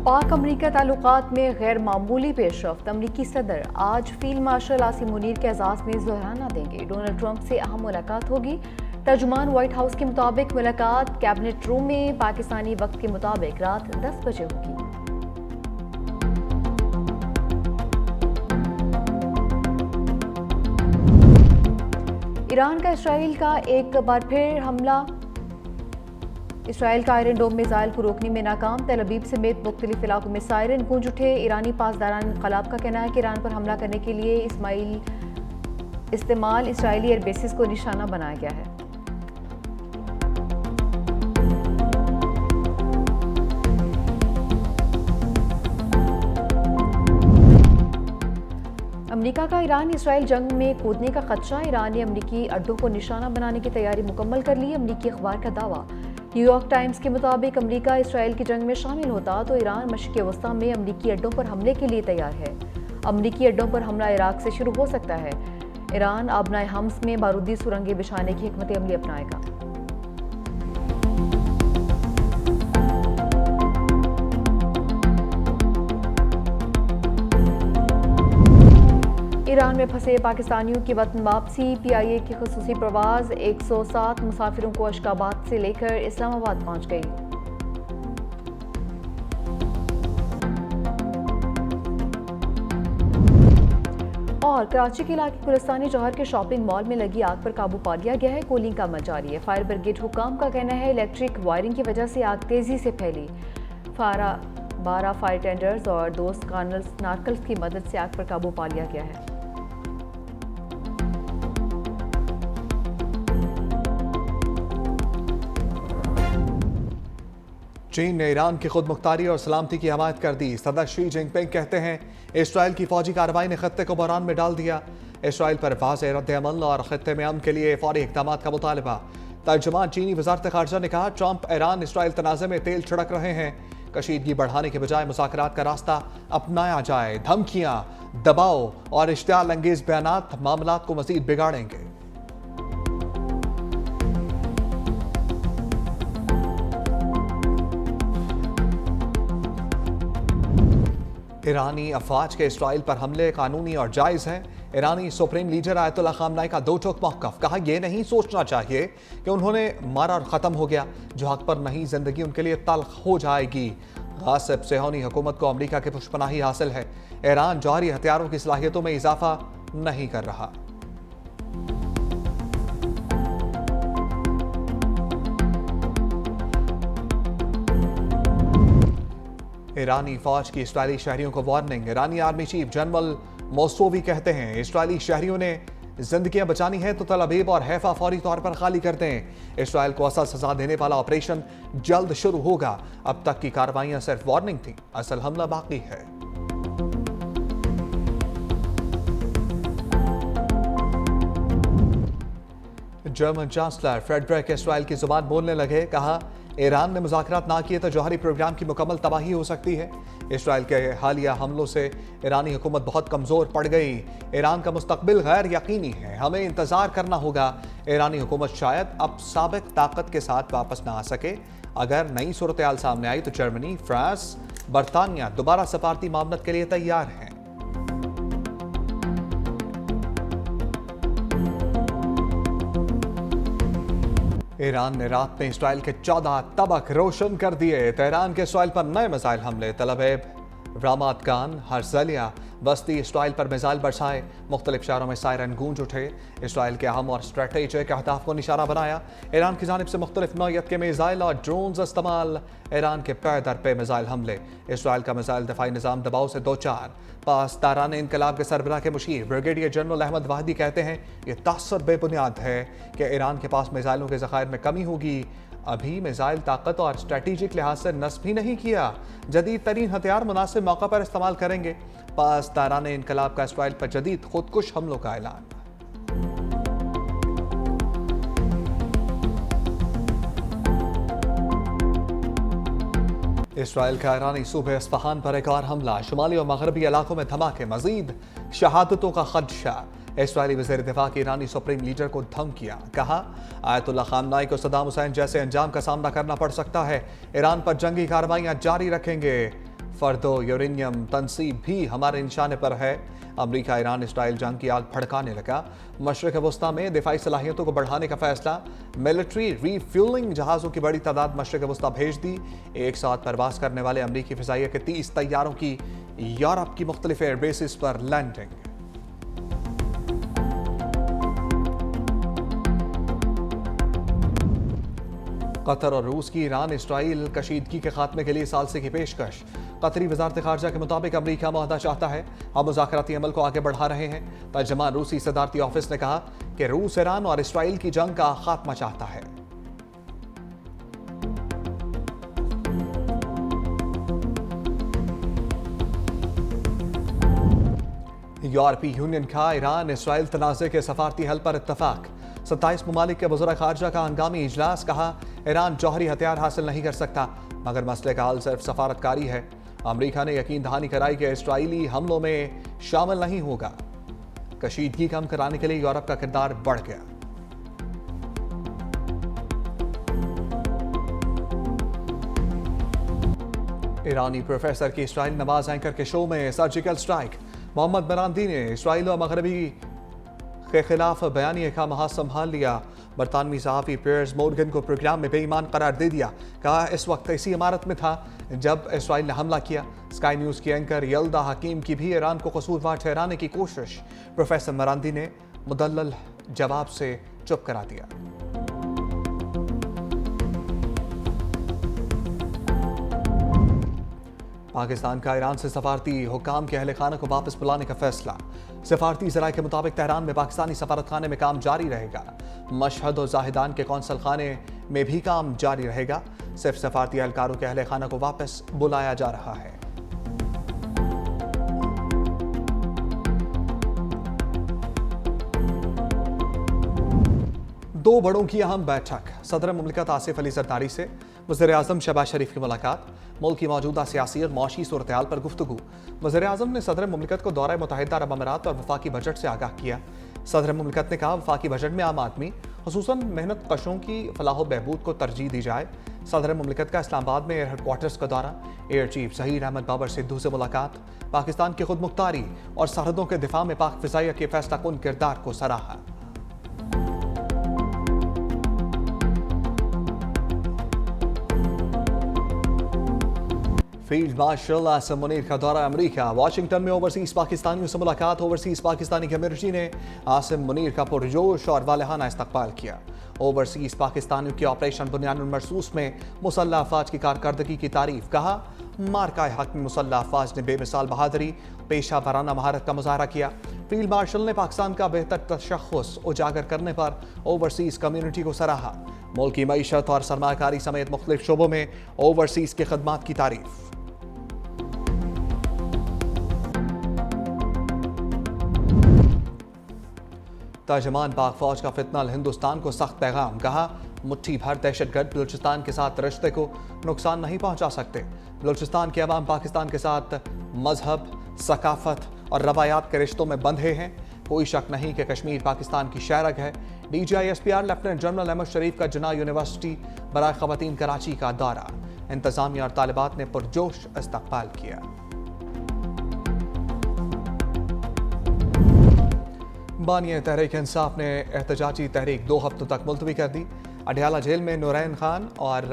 पाक अमरीका ताल्लुकात में गैर मामूली पेशरफ्त। अमरीकी सदर आज फील्ड मार्शल आसिम मुनीर के एजाज़ में दोहराना देंगे। डोनाल्ड ट्रंप से अहम मुलाकात होगी। तर्जुमान व्हाइट हाउस के मुताबिक मुलाकात कैबिनेट रूम में पाकिस्तानी वक्त के मुताबिक रात 10 बजे होगी। ईरान का इसराइल का एक बार फिर हमला। इसराइल का आयरन डोम मिसाइल को रोकने में नाकाम। तेल अवीव समेत मुख्तलिफ इलाकों में सायरन गूंज उठे। ईरानी पासदारान इंक़लाब का कहना है कि ईरान पर हमला करने के लिए इस्तेमाल इसराइली एयरबेसिस को निशाना बनाया गया है। अमेरिका का ईरान इसराइल जंग में कूदने का खदशा। ईरान ने अमरीकी अड्डों को निशाना बनाने की तैयारी मुकम्मल कर ली। अमरीकी अखबार का दावा। न्यूयॉर्क टाइम्स के मुताबिक अमेरिका इसराइल की जंग में शामिल होता तो ईरान मशरिक़ वस्ता में अमरीकी अड्डों पर हमले के लिए तैयार है। अमरीकी अड्डों पर हमला इराक से शुरू हो सकता है। ईरान आबनाए हम्स में बारूदी सुरंगें बिछाने की हिकमत अमली अपनाएगा। ईरान में फंसे पाकिस्तानियों की वतन वापसी। PIA की खुसूसी प्रवाज 107 मुसाफिरों को अशकाबाद से लेकर इस्लामाबाद पहुंच गई। और कराची के इलाके गुलिस्तानी जौहर के शॉपिंग मॉल में लगी आग पर काबू पा लिया गया है। कूलिंग का अमल जारी है। फायर ब्रिगेड हुकाम का कहना है इलेक्ट्रिक वायरिंग की वजह से आग तेजी से फैली। 12 फायर टेंडर्स और 2 नार्कल्स की मदद से आग पर काबू पा लिया गया है। चीन ने ईरान की खुद मुख्तारी और सलामती की हमायत कर दी। सदर शी जिनपिंग कहते हैं इसराइल की फौजी कार्रवाई ने खत्ते को बहरान में डाल दिया। इसराइल पर वाज़ेह रद्द-ए-अमल और खत्ते में अमन के लिए फौरी इक़दामात का मुतालबा। तर्जुमान चीनी वज़ारत ख़ारजा ने कहा ट्रंप ईरान इसराइल तनाज़े में तेल छिड़क रहे हैं। कशीदगी बढ़ाने के बजाय मुज़ाकरात का रास्ता अपनाया जाए। धमकियां, दबाव और इश्तियाल अंगेज बयानात मामलात को मज़ीद बिगाड़ेंगे। ईरानी अफवाज के इसराइल पर हमले कानूनी और जायज़ हैं। ईरानी सुप्रीम लीडर आयतुल्लाह ख़ामनेई का दो टोक मौक़िफ़। कहा यह नहीं सोचना चाहिए कि उन्होंने मारा और ख़त्म हो गया। जो हक पर नहीं ज़िंदगी उनके लिए तल्ख़ हो जाएगी। गासिब सेहूनी हुकूमत को अमरीका की पुष्पनाही हासिल है। ईरान जौहरी हथियारों की सलाहियतों में इजाफा नहीं कर रहा। ईरानी फौज की इसराइली शहरियों को वार्निंग। ईरानी आर्मी चीफ जनरल मोसोवी कहते हैं इसराइली शहरियों ने जिंदगियां बचानी है तो तल अवीव और हैफा फौरी तौर पर खाली कर दें। इसराइल को असल सजा देने वाला ऑपरेशन जल्द शुरू होगा। अब तक की कार्रवाइयां सिर्फ वार्निंग थी, असल हमला बाकी है। जर्मन चांसलर फ्रेडरिक इसराइल की जुबान बोलने लगे। कहा ईरान ने मुज़ाकरात ना किए तो जौहरी प्रोग्राम की मुकम्मल तबाही हो सकती है। इसराइल के हालिया हमलों से ईरानी हुकूमत बहुत कमज़ोर पड़ गई। ईरान का मुस्तकबिल गैर यकीनी है। हमें इंतज़ार करना होगा। ईरानी हुकूमत शायद अब साबिक ताकत के साथ वापस ना आ सके। अगर नई सूरत हाल सामने आई तो जर्मनी, फ्रांस, बरतानिया दोबारा सफारती मामलत के लिए तैयार हैं। ईरान ने रात में इसराइल के 14 तबक रोशन कर दिए। तेहरान के इसराइल पर नए मिसाइल हमले। तल अवीव, रामात गान, हर्जलिया बस्ती इसराइल पर मिसाइल बरसाए। मुख्तलिफ शहरों में सायरन गूंज उठे। इसराइल के अहम और स्ट्रेटेजिक अहदाफ को निशाना बनाया। ईरान की जानिब से मुख्तलिफ नौयत के मिसाइल और ड्रोन्स इस्तेमाल। ईरान के पे दर पे मिसाइल हमले। इसराइल का मिसाइल दफाई निज़ाम दबाव से 2-4। पासदारान इनकलाब के सरबराह के मुशीर ब्रिगेडियर जनरल अहमद वाहिदी कहते हैं ये तासर बेबुनियाद है कि ईरान के पास मिसाइलों के ज़खायर में कमी होगी। अभी मिसाइल ताकत और स्ट्रेटेजिक लिहाज से नस्ब ही नहीं किया। जदीद तरीन हथियार मुनासिब मौका पर इस्तेमाल करेंगे। पासदारान इनकलाब का इसराइल पर जदीद खुदकुश हमलों का ऐलान। इसराइल का ईरानी सूबे इस्फहान पर एक और हमला। शुमाली और मगरबी इलाकों में धमाके। मजीद शहादतों का खदशा। इसराइली वज़ीर दिफा की ईरानी सुप्रीम लीडर को धमकियां। कहा आयतुल्लाह ख़ामनेई को सद्दाम हुसैन जैसे अंजाम का सामना करना पड़ सकता है। ईरान पर जंगी कार्रवाइयां जारी रखेंगे। फर्दो यूरेनियम तनसीब भी हमारे निशाने पर है। अमेरिका ईरान इसराइल जंग की आग भड़काने लगा। मशरिक वस्ता में दिफाई सलाहियतों को बढ़ाने का फैसला। मिलिट्री रीफ्यूलिंग जहाज़ों की बड़ी तादाद मशरिक वस्ता भेज दी। एक साथ परवास करने वाले अमेरिकी फिजाइया के 30 तैयारों की यूरोप की मुख्तलिफ एयरबेसिस पर लैंडिंग। कतर और रूस की ईरान इसराइल कशीदगी के खात्मे के लिए सालसे की पेशकश। कतरी वजारत खारजा के मुताबिक अमरीका मुआहदा चाहता है। हम मुज़ाकराती अमल को आगे बढ़ा रहे हैं। तर्जमान रूसी सदारती ऑफिस ने कहा कि रूस ईरान और इसराइल की जंग का खात्मा चाहता है। यूरोपीय यूनियन का ईरान इसराइल तनाज़े के सफारती हल पर इत्तफाक। 27 ममालिक के वज़ीर खारजा का हंगामी इजलास। कहा ईरान जौहरी हथियार हासिल नहीं कर सकता, मगर मसले का हल सिर्फ सफारतकारी है। अमेरिका ने यकीन दहानी कराई कि इसराइली हमलों में शामिल नहीं होगा। कशीदगी कम कराने के लिए यूरोप का किरदार बढ़ गया। ईरानी प्रोफेसर की इसराइल नवाज एंकर के शो में सर्जिकल स्ट्राइक। मोहम्मद मरांदी ने इसराइल और मगरबी के खिलाफ बयानिए का महाज संभाल लिया। बरतानवी सहाफ़ी पियर्स मोर्गन को प्रोग्राम में बेईमान करार दे दिया। कहा इस वक्त ऐसी इमारत में था जब इसराइल ने हमला किया। स्काई न्यूज़ की एंकर यल्दा हकीम की भी ईरान को कसूरवार ठहराने की कोशिश। प्रोफेसर मरांदी ने मुदल्लल जवाब से चुप करा दिया। पाकिस्तान का ईरान से सफारती हुकाम के अहले खाना को वापस बुलाने का फैसला। सफारती ज़राए के मुताबिक तेहरान में पाकिस्तानी सफारत खाने में काम जारी रहेगा। मशहद और जाहिदान के कौंसल खाने में भी काम जारी रहेगा। सिर्फ सफारती एहलकारों के अहले खाना को वापस बुलाया जा रहा है। दो बड़ों की अहम बैठक। सदर मुमलिकत आसिफ अली जरदारी से वज़ीर आज़म शहबाज शरीफ की मुलाकात। मुल्क की मौजूदा सियासी और मौशी सूरत हाल पर गुफ्तगू। वज़ीर आज़म ने सदर मुमलिकत को दौरा मुत्तहिदा अरब अमीरात और वफाकी बजट से आगाह किया। सदर मुमलिकत ने कहा वफाकी बजट में आम आदमी खुसूसन मेहनत कशों की फलाह बहबूद को तरजीह दी जाए। सदर मुमलिकत का इस्लामाबाद में एयर हेडक्वार्टर्स का दौरा। एयर चीफ ज़हीर अहमद बाबर सिद्धू से मुलाकात। पाकिस्तान की खुद मुख्तारी और सरहदों के दिफा में पाक फ़िज़ाइया के फैसला कुन किरदार को सराहा। फील्ड मार्शल आसिम मुनीर का दौरा अमेरिका। वाशिंगटन में ओवरसीज पाकिस्तानियों से मुलाकात। ओवरसीज पाकिस्तानी कम्युनिटी ने आसिम मुनीर का पुरजोश और वालहाना इस्तकबाल किया। ओवरसीज पाकिस्तानियों के ऑपरेशन बुनियानुल मरसूस में मुसल्लह अफवाज की कारकर्दगी की तारीफ। कहा मार्का हक में मुसल्लह अफवाज ने बेमिसाल बहादुरी पेशा वराना महारत का मुजाहरा किया। फील्ड मार्शल ने पाकिस्तान का बेहतर तशख़्ख़ुस उजागर करने पर ओवरसीज कम्युनिटी को सराहा। मुल्क की मईशत और सरमाकारी समेत मुख्तलिफ शोबों में ओवरसीज की खदमात की तारीफ। तर्जमान पाक फौज का फितनल हिंदुस्तान को सख्त पैगाम। कहा मुट्ठी भर दहशतगर्द बलूचिस्तान के साथ रिश्ते को नुकसान नहीं पहुंचा सकते। बलूचिस्तान के अवाम पाकिस्तान के साथ मजहब, सकाफत और रवायात के रिश्तों में बंधे हैं। कोई शक नहीं कि कश्मीर पाकिस्तान की शहरग है। DGISPR लेफ्टिनेंट जनरल अहमद शरीफ का जिन्ना यूनिवर्सिटी बराए ख़वातीन कराची का दौरा। इंतजामिया और तालिबात ने पुरजोश इस्तकबाल किया। बानिया तहरीक इंसाफ ने एहतजाजी तहरीक 2 हफ्तों तक मुलतवी कर दी। अडयाला जेल में नूरैन खान और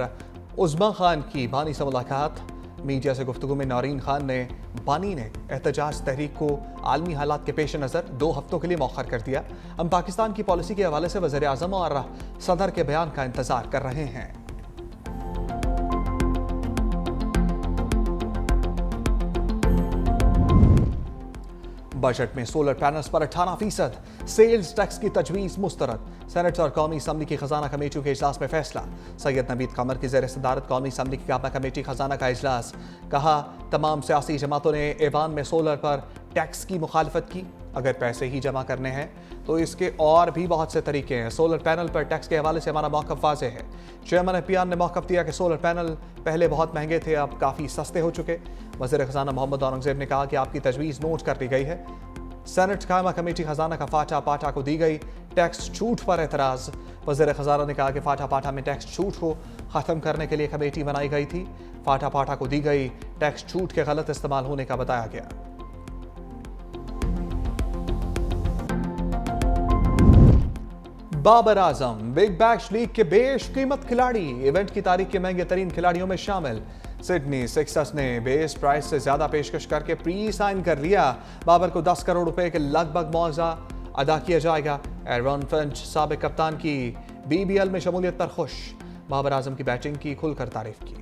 उज़्मा खान की बानी से मुलाकात। मीडिया से गुफ्तगू में नौरीन खान ने बानी ने एहतजाज तहरीक को आलमी हालात के पेश नज़र 2 हफ्तों के लिए मौखर कर दिया। हम पाकिस्तान की पॉलिसी के हवाले से वज़ीर आज़म और सदर के बयान का इंतजार कर रहे हैं। बजट में सोलर पैनल्स पर 18% सेल्स टैक्स की तजवीज़ मुस्तरद। सेनेट और कौमी असम्बली की खजाना कमेटियों के इजलास में फैसला। सैयद नवीद कमर की ज़ेर सदारत कौमी असम्बली की काबा कमेटी खजाना का इजलास। कहा तमाम सियासी जमातों ने ऐवान में सोलर पर टैक्स की मुखालफत की। अगर पैसे ही जमा करने हैं तो इसके और भी बहुत से तरीके हैं। सोलर पैनल पर टैक्स के हवाले से हमारा मौक़िफ़ वाज़ेह है। चेयरमैन FPR ने मौक़िफ़ दिया कि सोलर पैनल पहले बहुत महंगे थे, अब काफ़ी सस्ते हो चुके। वज़ीर ख़जाना मोहम्मद औरंगज़ेब ने कहा कि आपकी तजवीज़ नोट कर ली गई है। सेनेट कायमा कमेटी खजाना का फाटा पाटा को दी गई टैक्स छूट पर एतराज़। वज़ीर ख़जाना ने कहा कि फाटा पाटा में टैक्स छूट हो खत्म करने के लिए कमेटी बनाई गई थी। फाटा फाटा को दी गई टैक्स छूट के गलत इस्तेमाल होने का बताया गया। Babar Azam big bash league के बेशकीमत खिलाड़ी, इवेंट की तारीख के महंगे तरीन खिलाड़ियों में शामिल। सिडनी सिक्सर्स ने बेस प्राइस से ज्यादा पेशकश करके प्री साइन कर लिया। बाबर को 10 करोड़ रुपए के लगभग मुआवजा अदा किया जाएगा। एरन फिंच साबिक कप्तान की BBL में शमूलियत पर खुश। बाबर आजम की बैटिंग की खुलकर तारीफ की।